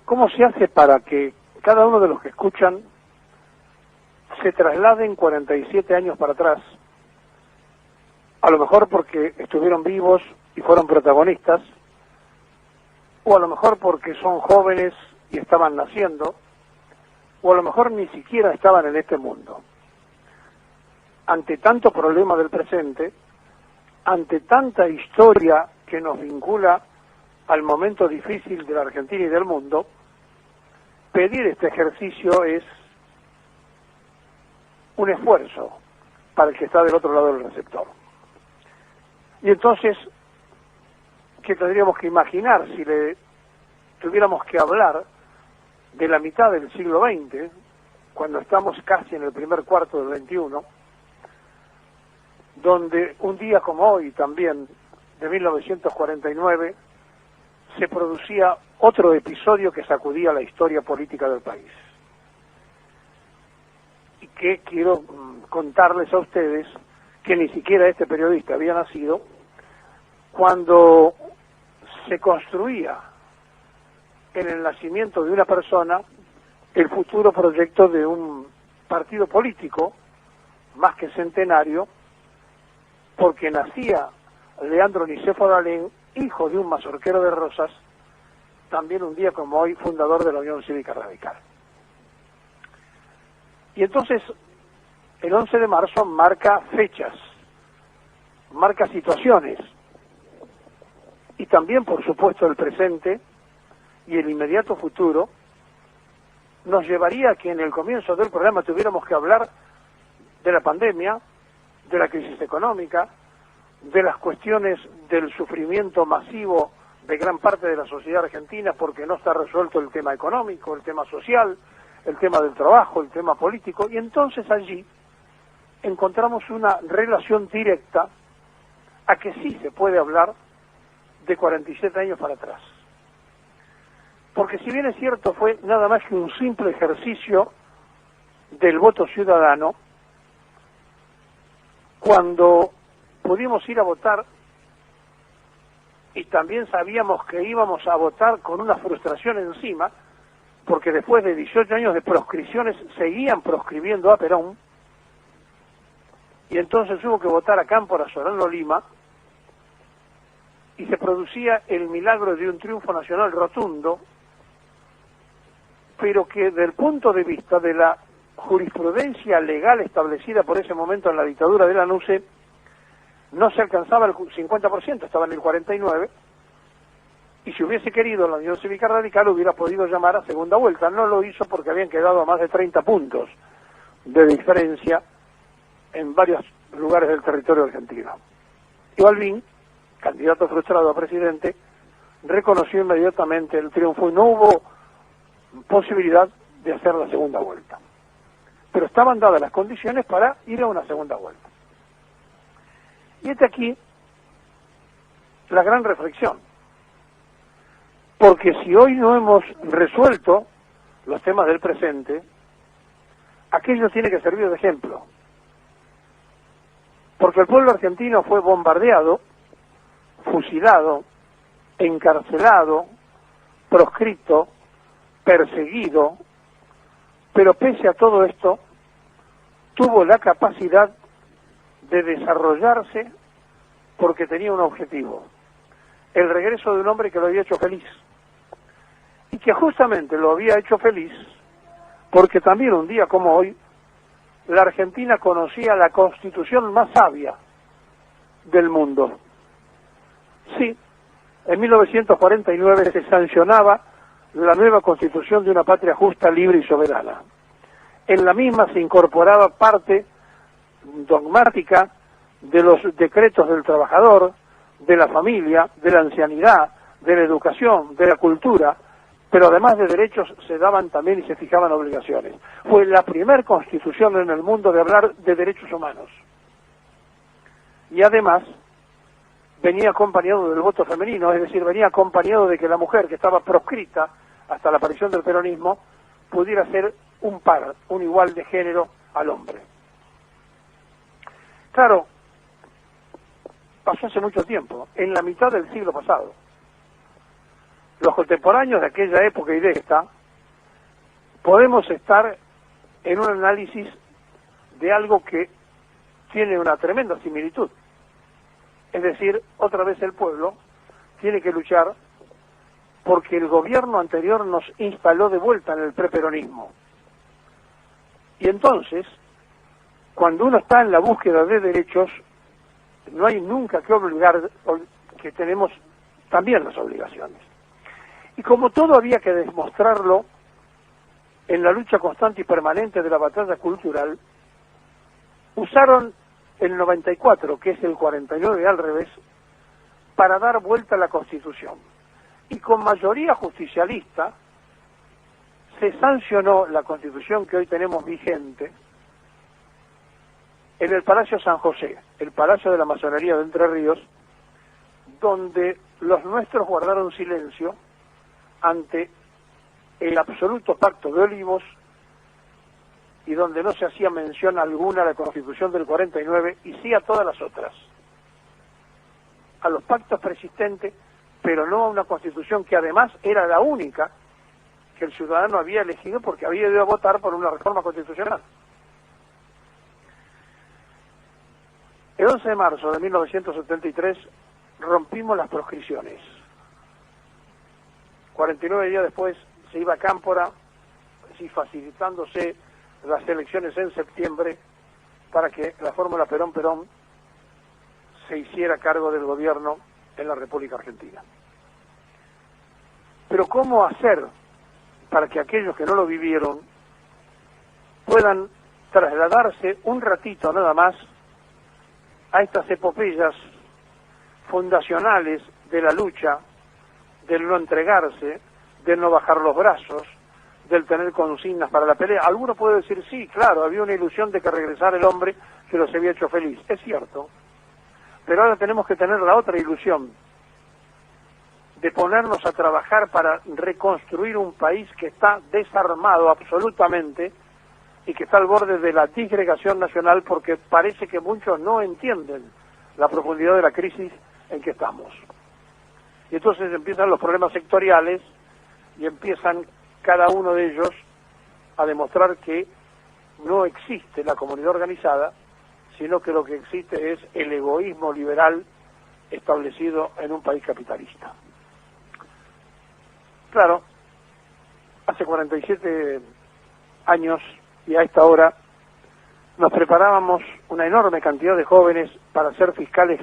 ¿Cómo se hace para que cada uno de los que escuchan se trasladen 47 años para atrás? A lo mejor porque estuvieron vivos y fueron protagonistas, o a lo mejor porque son jóvenes y estaban naciendo, o a lo mejor ni siquiera estaban en este mundo. Ante tanto problema del presente, ante tanta historia que nos vincula al momento difícil de la Argentina y del mundo, pedir este ejercicio es un esfuerzo para el que está del otro lado del receptor. Y entonces, ¿qué tendríamos que imaginar si le tuviéramos que hablar de la mitad del siglo XX, cuando estamos casi en el primer cuarto del XXI, donde un día como hoy también, de 1949, se producía otro episodio que sacudía la historia política del país? Y que quiero contarles a ustedes que ni siquiera este periodista había nacido cuando se construía en el nacimiento de una persona el futuro proyecto de un partido político más que centenario, porque nacía Leandro Nicéforo Alem, hijo de un mazorquero de Rosas, también un día como hoy fundador de la Unión Cívica Radical. Y entonces el 11 de marzo marca fechas, marca situaciones, y también por supuesto el presente y el inmediato futuro nos llevaría a que en el comienzo del programa tuviéramos que hablar de la pandemia, de la crisis económica, de las cuestiones del sufrimiento masivo de gran parte de la sociedad argentina porque no está resuelto el tema económico, el tema social, el tema del trabajo, el tema político, y entonces allí encontramos una relación directa a que sí se puede hablar de 47 años para atrás. Porque si bien es cierto fue nada más que un simple ejercicio del voto ciudadano, cuando pudimos ir a votar y también sabíamos que íbamos a votar con una frustración encima, porque después de 18 años de proscripciones seguían proscribiendo a Perón, y entonces hubo que votar a Cámpora, Solano Lima, y se producía el milagro de un triunfo nacional rotundo, pero que del punto de vista de la jurisprudencia legal establecida por ese momento en la dictadura de Lanusse, no se alcanzaba el 50%, estaba en el 49%, y si hubiese querido la Unión Cívica Radical hubiera podido llamar a segunda vuelta. No lo hizo porque habían quedado a más de 30 puntos de diferencia en varios lugares del territorio argentino. Y Balbín, candidato frustrado a presidente, reconoció inmediatamente el triunfo y no hubo posibilidad de hacer la segunda vuelta. Pero estaban dadas las condiciones para ir a una segunda vuelta. Y aquí la gran reflexión. Porque si hoy no hemos resuelto los temas del presente, aquello tiene que servir de ejemplo. Porque el pueblo argentino fue bombardeado, fusilado, encarcelado, proscrito, perseguido, pero pese a todo esto, tuvo la capacidad de desarrollarse porque tenía un objetivo, el regreso de un hombre que lo había hecho feliz, y que justamente lo había hecho feliz porque también un día como hoy, la Argentina conocía la constitución más sabia del mundo. Sí, en 1949 se sancionaba la nueva constitución de una patria justa, libre y soberana. En la misma se incorporaba parte dogmática de los decretos del trabajador, de la familia, de la ancianidad, de la educación, de la cultura, pero además de derechos se daban también y se fijaban obligaciones. Fue la primera constitución en el mundo de hablar de derechos humanos. Y además venía acompañado del voto femenino, es decir, venía acompañado de que la mujer que estaba proscrita hasta la aparición del peronismo pudiera ser un par, un igual de género al hombre. Claro, pasó hace mucho tiempo, en la mitad del siglo pasado. los contemporáneos de aquella época y de esta, podemos estar en un análisis de algo que tiene una tremenda similitud. Es decir, otra vez el pueblo tiene que luchar porque el gobierno anterior nos instaló de vuelta en el preperonismo. Y entonces, cuando uno está en la búsqueda de derechos, no hay nunca que obligar, que tenemos también las obligaciones. Y como todo había que demostrarlo en la lucha constante y permanente de la batalla cultural, usaron el 94, que es el 49 al revés, para dar vuelta a la Constitución. Y con mayoría justicialista se sancionó la Constitución que hoy tenemos vigente en el Palacio San José, el Palacio de la Masonería de Entre Ríos, donde los nuestros guardaron silencio ante el absoluto pacto de Olivos y donde no se hacía mención alguna a la Constitución del 49 y sí a todas las otras, a los pactos persistentes, pero no a una Constitución que además era la única que el ciudadano había elegido porque había ido a votar por una reforma constitucional. El 11 de marzo de 1973 rompimos las proscripciones. 49 días después se iba a Cámpora, así facilitándose las elecciones en septiembre para que la fórmula Perón-Perón se hiciera cargo del gobierno en la República Argentina. Pero ¿cómo hacer para que aquellos que no lo vivieron puedan trasladarse un ratito nada más a estas epopeyas fundacionales de la lucha, del no entregarse, del no bajar los brazos, del tener consignas para la pelea? Alguno puede decir, sí, claro, había una ilusión de que regresara el hombre que los había hecho feliz. Es cierto, pero ahora tenemos que tener la otra ilusión, de ponernos a trabajar para reconstruir un país que está desarmado absolutamente y que está al borde de la disgregación nacional porque parece que muchos no entienden la profundidad de la crisis en que estamos. Y entonces empiezan los problemas sectoriales y empiezan cada uno de ellos a demostrar que no existe la comunidad organizada, sino que lo que existe es el egoísmo liberal establecido en un país capitalista. Claro, hace 47 años y a esta hora nos preparábamos una enorme cantidad de jóvenes para ser fiscales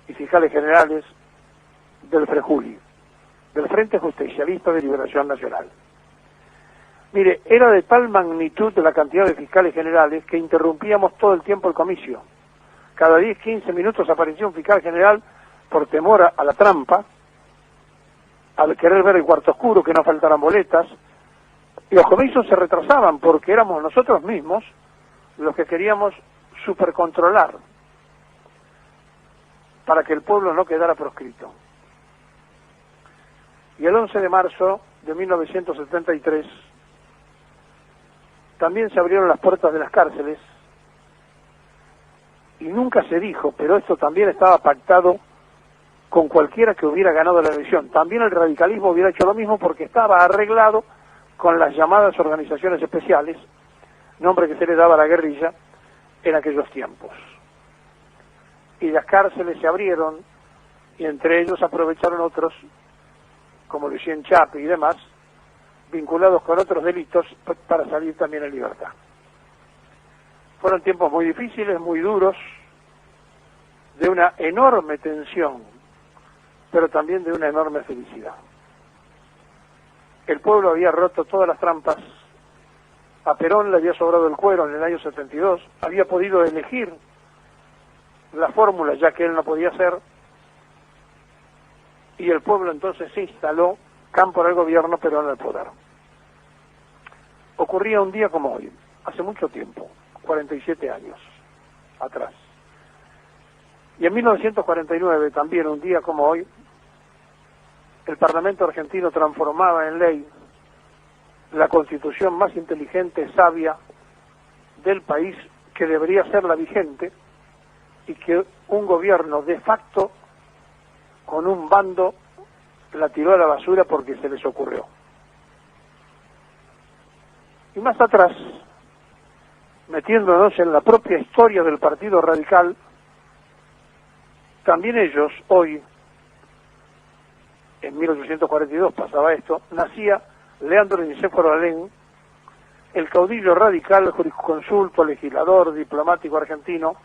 y fiscales generales del FREJULI, del Frente Justicialista de Liberación Nacional. Mire, era de tal magnitud de la cantidad de fiscales generales que interrumpíamos todo el tiempo el comicio. Cada 10, 15 minutos aparecía un fiscal general por temor a la trampa, al querer ver el cuarto oscuro, que no faltaran boletas, y los comicios se retrasaban porque éramos nosotros mismos los que queríamos supercontrolar para que el pueblo no quedara proscrito. Y el 11 de marzo de 1973 también se abrieron las puertas de las cárceles y nunca se dijo, pero esto también estaba pactado con cualquiera que hubiera ganado la elección. También el radicalismo hubiera hecho lo mismo porque estaba arreglado con las llamadas organizaciones especiales, nombre que se le daba a la guerrilla en aquellos tiempos. Y las cárceles se abrieron y entre ellos aprovecharon otros, como Lucien Chape y demás, vinculados con otros delitos para salir también en libertad. Fueron tiempos muy difíciles, muy duros, de una enorme tensión, pero también de una enorme felicidad. El pueblo había roto todas las trampas, a Perón le había sobrado el cuero en el año 72, había podido elegir la fórmula ya que él no podía hacer, y el pueblo entonces se instaló, Cámpora al gobierno, Perón al poder. Ocurría un día como hoy, hace mucho tiempo, 47 años atrás. Y en 1949, también un día como hoy, el Parlamento argentino transformaba en ley la constitución más inteligente, sabia del país, que debería ser la vigente, y que un gobierno de facto, con un bando la tiró a la basura porque se les ocurrió. Y más atrás, metiéndonos en la propia historia del Partido Radical, también ellos, hoy, en 1842 pasaba esto, nacía Leandro Nicéforo Alem, el caudillo radical, jurisconsulto, legislador, diplomático argentino,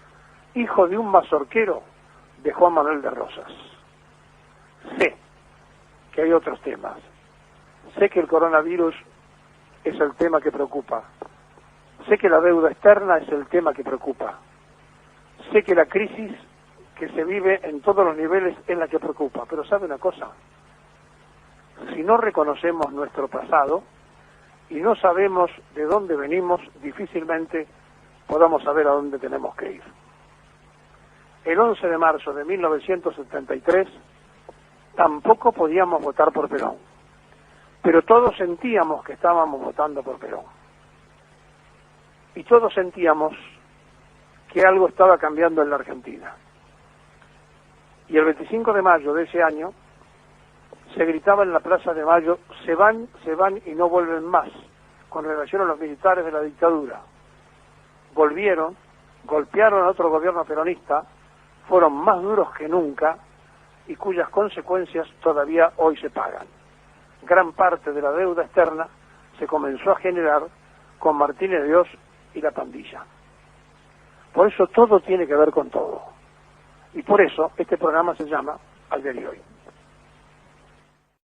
hijo de un mazorquero de Juan Manuel de Rosas. Sé que hay otros temas. Sé que el coronavirus es el tema que preocupa. Sé que la deuda externa es el tema que preocupa. Sé que la crisis que se vive en todos los niveles es la que preocupa. Pero ¿sabe una cosa? Si no reconocemos nuestro pasado y no sabemos de dónde venimos, difícilmente podamos saber a dónde tenemos que ir. El 11 de marzo de 1973 tampoco podíamos votar por Perón, pero todos sentíamos que estábamos votando por Perón. Y todos sentíamos que algo estaba cambiando en la Argentina. Y el 25 de mayo de ese año se gritaba en la Plaza de Mayo: se van y no vuelven más, con relación a los militares de la dictadura. Volvieron, golpearon a otro gobierno peronista, fueron más duros que nunca y cuyas consecuencias todavía hoy se pagan. Gran parte de la deuda externa se comenzó a generar con Martínez de Oz y la pandilla. Por eso todo tiene que ver con todo. Y por eso este programa se llama Ayer y Hoy.